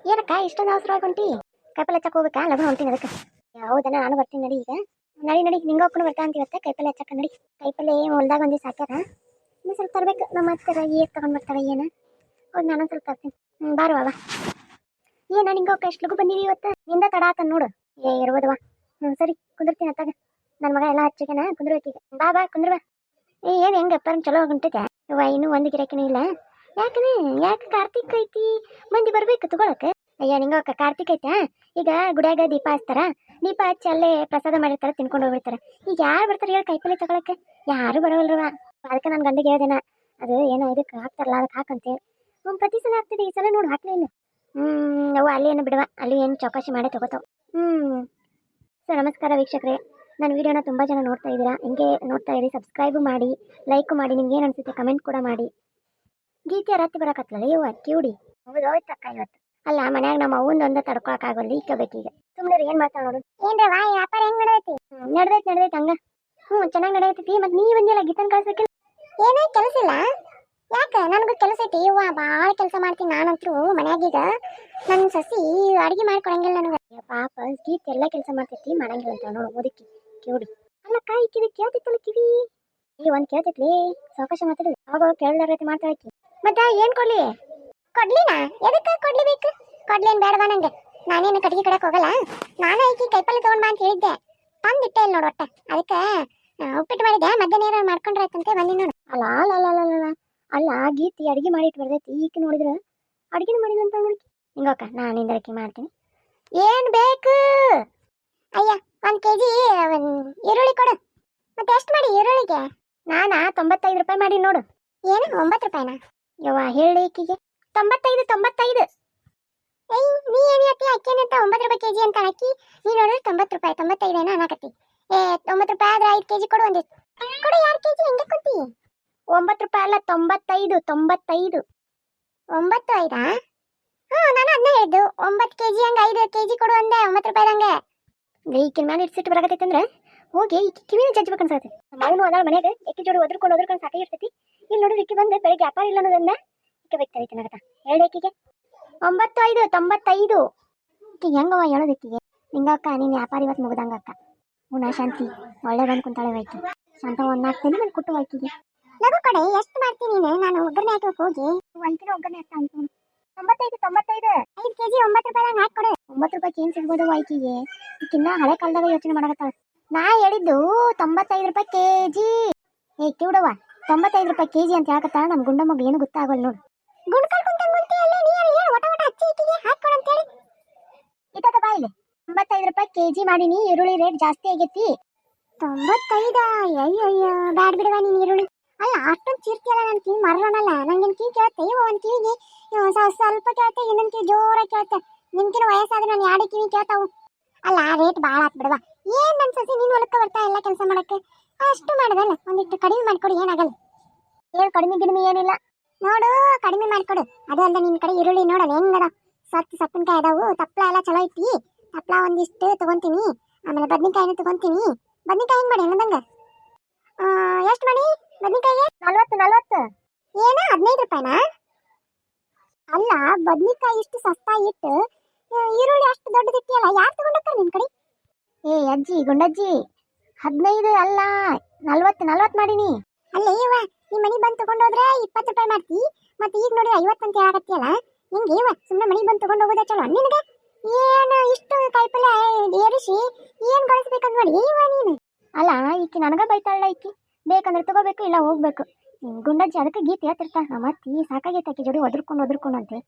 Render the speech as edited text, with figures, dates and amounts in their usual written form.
ಏನಕ್ಕ ಇಷ್ಟೊಂದು ಅವಸರವಾಗಿ ಹೊಂಟಿ ಕಾಯಿಪಲ್ಲೆ ಹಚ್ಚಕ್ಕೆ ಹೋಗ್ಬೇಕಾ ಲಘು ಹೊಂಟೀನಿ ಅದಕ್ಕೆ ಹೌದನ ನಾನು ಬರ್ತೀನಿ ನಡಿ ಈಗ ನಡಿ ನಡಿ ನಿಂಗ ಒಬ್ಬನು ಬರ್ತಾ ಅಂತ ಇವತ್ತೆ ಕಾಯಿಪಲ್ಲೆ ಹಚ್ಚಕ್ಕೆ ನಡಿ ಕಾಯಿಪಲ್ಲೆ ಹೊಲ್ದಾಗ ಒಂದಿ ಸಾಕ್ಯಾರ ಇನ್ನು ಸ್ವಲ್ಪ ತರಬೇಕು ನಮ್ಮ ಹತ್ತಿರ ಏರ್ ತಗೊಂಡ್ ಬರ್ತಾಳೆ ಏನು ಹೌದು ನಾನು ಸ್ವಲ್ಪ ತರ್ತೀನಿ ಬಾರುವ ಏನ ನಿಂಗ ಎಷ್ಟು ಲಘು ಬಂದಿವಿ ಇವತ್ತು ನಿಂದ ತಡ ಆತನ್ ನೋಡು ಇರ್ಬೋದವಾ ಸರಿ ಕುಂದಿರ್ತೀನಿ ಅತ್ತಾಗ ನನ್ನ ಮಗ ಎಲ್ಲ ಹಚ್ಚಿಗೆನ ಕುಂದ್ರಬೇಕೀಗ ಬಾ ಬಾ ಕುಂದ್ರ ಬಾ ಏನು ಹೆಂಗೆ ಅಪ್ಪಾರ ಚಲೋ ಹೊಂಟೈತೆ ಇವ ಇನ್ನೂ ಒಂದು ಗಿರಾಕಿನೂ ಇಲ್ಲ ಯಾಕನೆ ಯಾಕೆ ಕಾರ್ತಿಕ್ ಐತಿ ಮಂದಿ ಬರ್ಬೇಕು ತಗೊಳಕ್ಕೆ ಅಯ್ಯ ನಿಂಗ ಕಾರ್ತಿಕ್ ಐತಾ ಈಗ ಗುಡಿಯಾಗ ದೀಪ ಹಚ್ತಾರ ದೀಪ ಹಚ್ಚಿ ಅಲ್ಲೇ ಪ್ರಸಾದ ಮಾಡಿರ್ತಾರ ತಿನ್ಕೊಂಡು ಹೋಗ್ಬಿಡ್ತಾರ ಈಗ ಯಾರು ಬರ್ತಾರೆ ಹೇಳಿ ಕಾಯಿಪಲ್ಲೆ ತಗೊಳಕ್ಕೆ ಯಾರು ಬರೋಲ್ರವ ಅದಕ್ಕೆ ನನ್ನ ಗಂಡಿಗೆ ಹೇಳ್ದೇನ ಅದು ಏನೋ ಇದಕ್ಕೆ ಹಾಕ್ತಾರಲ್ಲ ಅದಕ್ಕೆ ಹಾಕಂತೇಳಿ ಪ್ರತಿ ಸಲ ಆಗ್ತಿದೆ ಈ ಸಲ ನೋಡಿ ಹಾಕ್ಲೇ ಇಲ್ಲ ಅವು ಅಲ್ಲಿ ಏನು ಬಿಡವ ಅಲ್ಲಿ ಏನು ಚೌಕಾಶಿ ಮಾಡೇ ತಗೋತಾವ ಸರ್ ನಮಸ್ಕಾರ ವೀಕ್ಷಕರೇ ನನ್ನ ವಿಡಿಯೋನ ತುಂಬ ಜನ ನೋಡ್ತಾ ಇದ್ದೀರಾ ಹಿಂಗೆ ನೋಡ್ತಾ ಇರಿ ಸಬ್ಸ್ಕ್ರೈಬು ಮಾಡಿ ಲೈಕ್ ಮಾಡಿ ನಿಮ್ಗೆ ಏನು ಅನ್ಸುತ್ತೆ ಕಮೆಂಟ್ ಕೂಡ ಮಾಡಿ ಗೀತೆ ರಾತ್ರಿ ಬರಕತ್ತಲ್ಲ ಇವ ಕಿವುಡಿ ಹೌದು ಹೋಯ್ತಕ್ಕ ಇವತ್ತು ಅಲ್ಲ ಮನ್ಯಾಗ ನಮ್ಮ ಅವ್ವಂದೊಂದ ತಡ್ಕೊಳಕ್ಕಾಗಲ್ಲ ಈಕಬೇಕೀಗ ಸುಮ್ಮನೆ ಏನು ಮಾಡ್ತಾವ ನೋಡು ಏನ್ರಿ ವಾ ವ್ಯಾಪಾರ ಹೆಂಗ್ ನಡೆದೈತಿ ನಡ್ದೈತಿ ಹಂಗ ಚೆನ್ನಾಗಿ ನಡೆಯತೈತಿ ಮತ್ತೆ ನೀ ಬಂದಿಲ್ಲ ಗೀತನ್ ಕಳ್ಸಬೇಕಿಲ್ಲ ಏನೇ ಕೆಲಸ ಇಲ್ಲ ಯಾಕೆ ನನಗೂ ಕೆಲಸ ಐತಿ ಇವ ಭಾಳ ಕೆಲಸ ಮಾಡ್ತೀನಿ ನಾನಂತರೂ ಮನ್ಯಾಗೀಗ ನನ್ನ ಸಸಿ ಅಡುಗೆ ಮಾಡ್ಕೊಡಂಗಿಲ್ಲ ನನಗೆ ಪಾಪ ಗೀತ್ ಎಲ್ಲ ಕೆಲಸ ಮಾಡ್ತೈತಿ ಮಾಡಂಗಿಲ್ಲ ಅಂತ ನೋಡು ಓದಕ್ಕೆ ಕಿವುಡಿ ಅಲ್ಲ ಕಾಯಿ ಕಿವಿ ಕೇಳ್ತಿತ್ತಲ್ಲ ಕಿವಿ ಈ ಒಂದು ಕೇಳ್ತೈತ್ಲಿ ಸಾವಕಾಶ ಮಾತಾಡಿದ್ರು ಅವಾಗ ಕೇಳದ ರೀತಿ ಮಾತಾಡಕ್ಕೆ ಮತ್ತೆ ಏನು ಕೊಡ್ಲಿ ಕೊಡ್ಲಿನಾ ಎದಕ್ಕೆ ಕೊಡ್ಲಿ ಬೇಕು ಕೊಡ್ಲೇನು ಬೇಡವಾ ನಂಗೆ ನಾನೇನು ಕಟ್ಟಿಗೆ ಕಡಕ್ಕೆ ಹೋಗಲ್ಲ ನಾನು ಐಕಿ ಕೈಪಲ್ಲೆ ತೊಗೊಂಡ್ ಬಾ ಅಂತ ಹೇಳಿದ್ದೆ ತಂದಿಟ್ಟೆ ಇಲ್ಲ ನೋಡು ಒಟ್ಟ ಅದಕ್ಕೆ ಉಪ್ಪಿಟ್ಟು ಮಾಡಿದ್ದೆ ಮಧ್ಯಾಹ್ನ ಮಾಡ್ಕೊಂಡ್ರೆ ಆಯ್ತಂತೆ ಬಂದಿ ನೋಡು ಅಲ್ಲ ಅಲ್ಲ ಗೀತಿ ಅಡುಗೆ ಮಾಡಿಟ್ಟು ಬರ್ತೈತಿ ಈಗ ನೋಡಿದ್ರೆ ಅಡುಗೆನೂ ಮಾಡಿಲ್ಲ ಅಂತ ನೋಡಿ ಹಿಂಗಕ್ಕ ನಾನಿಂದ ಅಕ್ಕಿ ಮಾಡ್ತೀನಿ ಏನು ಬೇಕು ಅಯ್ಯ 1 kg ಈರುಳ್ಳಿ ಕೊಡು ಮತ್ತೆ ಎಷ್ಟು ಮಾಡಿ ಈರುಳ್ಳಿಗೆ ನಾನಾ 95 ರೂಪಾಯಿ ಮಾಡಿ ನೋಡು ಏನು 9 ರೂಪಾಯಿನಾ ಯವ್ವ ಹೇಳಿ ಈಕಿಗೆ 95 ಏಯ್ ನೀ ಏನು ಹೇಳ್ತಿ ಅಕ್ಕೇನಂತ 9 ರೂಪಾಯಿ ಕೆಜಿ ಅಂತ ಅಕ್ಕಿ ನೀ ನೋಡಿದ್ರೆ 90 ರೂಪಾಯಿ 95 ಏನೋ ಅನ್ನಕತ್ತಿ 9 ರೂಪಾಯಿ ಆದ್ರೆ 5 kg ಕೊಡು ಒಂದಿಷ್ಟು ಕೊಡು 2 kg ಹೆಂಗೆ ಕೊಡ್ತಿ 9 ರೂಪಾಯಿ ಅಲ್ಲ 95 9.5 ನಾನು ಅದನ್ನ ಹೇಳಿದ್ದು 9 kg ಹಂಗೆ 5 kg ಕೊಡು ಅಂದೆ 9 ರೂಪಾಯಿ ಹಂಗೆ ಈಕಿನ ಮೇಲೆ ಇಟ್ಸಿಟ್ಟು ಬರಕತ್ತೈತೆ ಅಂದ್ರೆ ಹೋಗಿ ಈಕಿ ಕಿವಿನ ಜಜ್ಬೇಕು ಅನ್ಸತ್ತೆ ಮೌನು ಅದಾಳ ಮನೆಗೆ ಎಕ್ಕಿ ಜೋಡಿ ಒದ್ರಕೊಂಡು ಸಾಕಾಗಿರ್ತೈತಿ ಇಲ್ಲಿ ನೋಡಿದ್ರೆ ಇಕ್ಕಿ ಬಂದು ಬೆಳಗ್ಗೆ ವ್ಯಾಪಾರ ಇಲ್ಲ ಅನ್ನೋದನ್ನ ಇಕ್ಕೆ ಬೈತಾರೆ ತಿನ್ನಕತ್ತ ಹೇಳಿ ಈಕಿಗೆ 95 ಈಕಿಗೆ ಹೆಂಗವ ಹೇಳೋದು ಈಕಿಗೆ ನಿಂಗಕ್ಕ ನೀನು ವ್ಯಾಪಾರ ಇವತ್ತು ಮುಗ್ದಂಗಕ್ಕ ನಾ ಶಾಂತಿ ಒಳ್ಳೆ ಬಂದು ಕುಂತಾಳೆ ಆಯ್ತು ಶಾಂತ 4 ದಿನ ಮೇಲೆ ಕುಟ್ಟು ಆಯ್ಕಿಗೆ ಲಗು ಕಡೆ ಎಷ್ಟು ಮಾಡ್ತೀನಿ ನೀನು ನಾನು ಒಗ್ಗರಣೆ ಹಾಕಬೇಕು ಹೋಗಿ 1 ಕಿಲೋ ಒಗ್ಗರಣೆ ಹಾಕ್ತಾ ಅಂತ 95 5 kg 9 ರೂಪಾಯಿ ಹಾಕಿ ಕೊಡು 9 ರೂಪಾಯಿ ಏನು ಸಿಗ್ಬೋದು ಆಯ್ಕಿಗೆ ಈಕಿನ್ನ ಹಳೆ ಕಾಲದಾಗ ಯೋಚನೆ ಮಾಡಕತ್ತಾಳ ನಾ ಹೇಳಿದ್ದು 95 ರೂಪಾಯಿ kg ಕಿವುಡವ 95 ರೂಪಾಯಿ kg ಅಂತ ಹೇಳಕತ್ತಾಳ ನಮ್ಮ ಗುಂಡ ಮಗ ಏನು ಗೊತ್ತಾಗಲ್ಲ ನೋಡು ಗುಂಡ್ಕಲ್ ಕುಂತಂಗುಂತಿಯಲ್ಲಿ ನೀರು ಒಟ ಹಚ್ಚಿ ಈಕಿಗೆ ಹಾಕ್ಕೊಡು ಅಂತೇಳಿ ಇತ್ತ ಬಾಯಿಲೆ 95 ರೂಪಾಯಿ kg ಮಾಡೀನಿ ಈರುಳ್ಳಿ ರೇಟ್ ಜಾಸ್ತಿ ಆಗೈತಿ 95 ಅಯ್ಯಯ್ಯ ಬ್ಯಾಡ್ ಬಿಡವಾ ನೀನು ಈರುಳ್ಳಿ ಅಲ್ಲ ಅಷ್ಟೊಂದು ಚೀರ್ತಿಯಲ್ಲ ನನ್ನ ಕಿವಿ ಮರಳೋಣಲ್ಲ ನಂಗೆ ಕಿವಿ ಕೇಳುತ್ತೆ ಇವ ಒಂದು ಕಿವಿಗೆ ಸ್ವಲ್ಪ ಕೇಳುತ್ತೆ ಇನ್ನೊಂದು ಕಿವಿ ಜೋರಾಗಿ ಕೇಳುತ್ತೆ ನಿಮ್ಗಿನ ವಯಸ್ಸಾದ್ರೆ ನಾನು 2 ಕಿವಿ ಕೇಳ್ತಾವು ಅಲ್ಲ ರೇಟ್ ಭಾಳ ಆತ್ ಬಿಡವಾ ಏನು ನನ್ನ ಸಸಿ ನೀನು ಹೊಲಕ್ಕೆ ಬರ್ತಾ ಎಲ್ಲ ಕೆಲಸ ಮಾಡೋಕ್ಕೆ ಅಷ್ಟು ಮಾಡೋದಲ್ಲ ಒಂದಿಟ್ಟು ಕಡಿಮೆ ಮಾಡಿಕೊಡು ಏನಾಗಲ್ಲ ಏನು ಕಡಿಮೆ ಏನಿಲ್ಲ ನೋಡು ಕಡಿಮೆ ಮಾಡಿಕೊಡು ಅದು ಅಲ್ಲ ನಿನ್ನ ಕಡೆ ಈರುಳ್ಳಿ ನೋಡೋದು ಹೆಂಗದ ಸಪ್ಪಿನಕಾಯಿ ಅದಾವು ತಪ್ಪಲ ಎಲ್ಲ ಚಲೋ ಐತಿ ತಪ್ಪಲ ಒಂದಿಷ್ಟು ತೊಗೊತೀನಿ ಆಮೇಲೆ ಬದ್ನಿಕಾಯಿನೂ ತೊಗೊತೀನಿ ಬದ್ನಿಕಾಯಿ ಹೆಂಗೆ ಮಾಡಿ ಹೆಂಗದಂಗೆ ಎಷ್ಟು ಮಾಡಿ ಬದ್ನಿಕಾಯಿಗೆ 40 ಏನು 15 ರೂಪಾಯಿನಾ ಅಲ್ಲ ಬದ್ನಿಕಾಯಿ ಇಷ್ಟು ಸಸ್ತಾ ಇಟ್ಟು ಈರುಳ್ಳಿ ಅಷ್ಟು ದೊಡ್ಡದಿಟ್ಟಿಯಲ್ಲ ಯಾರು ತಗೊಂಡಕ್ಕ ನಿನ್ನ ಕಡೆ ಅಜ್ಜಿ ಗುಂಡಜ್ಜಿ 15 ಅಲ್ಲ 40 ಮಾಡೀನಿ ಅಲ್ಲೇ ಇವ ನಿಮ್ಮ ಮನೆ ಬಂದು ತಗೊಂಡೋದ್ರೆ 20 ರೂಪಾಯಿ ಮಾಡ್ತಿ ಮತ್ತೆ ಈಗ ನೋಡಿ 50 ಅಂತ ಹೇಳಕತ್ತಿಯಲ್ಲ ಹಿಂಗೆ ಇವ ಸುಮ್ಮನೆ ಮನೆ ಬಂದು ತಗೊಂಡು ಹೋಗೋದೇ ಚಲೋ ನಿನಗೆ ಏನು ಇಷ್ಟು ಕಾಯಿಪಲ್ಲೆ ಏರಿಸಿ ಏನು ಗಳಿಸ್ಬೇಕಂತ ಮಾಡಿ ಇವ ನೀನು ಅಲ್ಲ ಈಕಿ ನನಗ ಬೈತಾಳ ಈಕಿ ಬೇಕಂದ್ರೆ ತಗೋಬೇಕು ಇಲ್ಲ ಹೋಗ್ಬೇಕು ಗುಂಡಜ್ಜಿ ಅದಕ್ಕೆ ಗೀತೆ ಹೇಳ್ತಿರ್ತಾ ಮತ್ತೆ ಸಾಕಾಗೈತೆ ಆಕಿ ಜೋಡಿ ಒದ್ರಕೊಂಡು ಅಂತೆ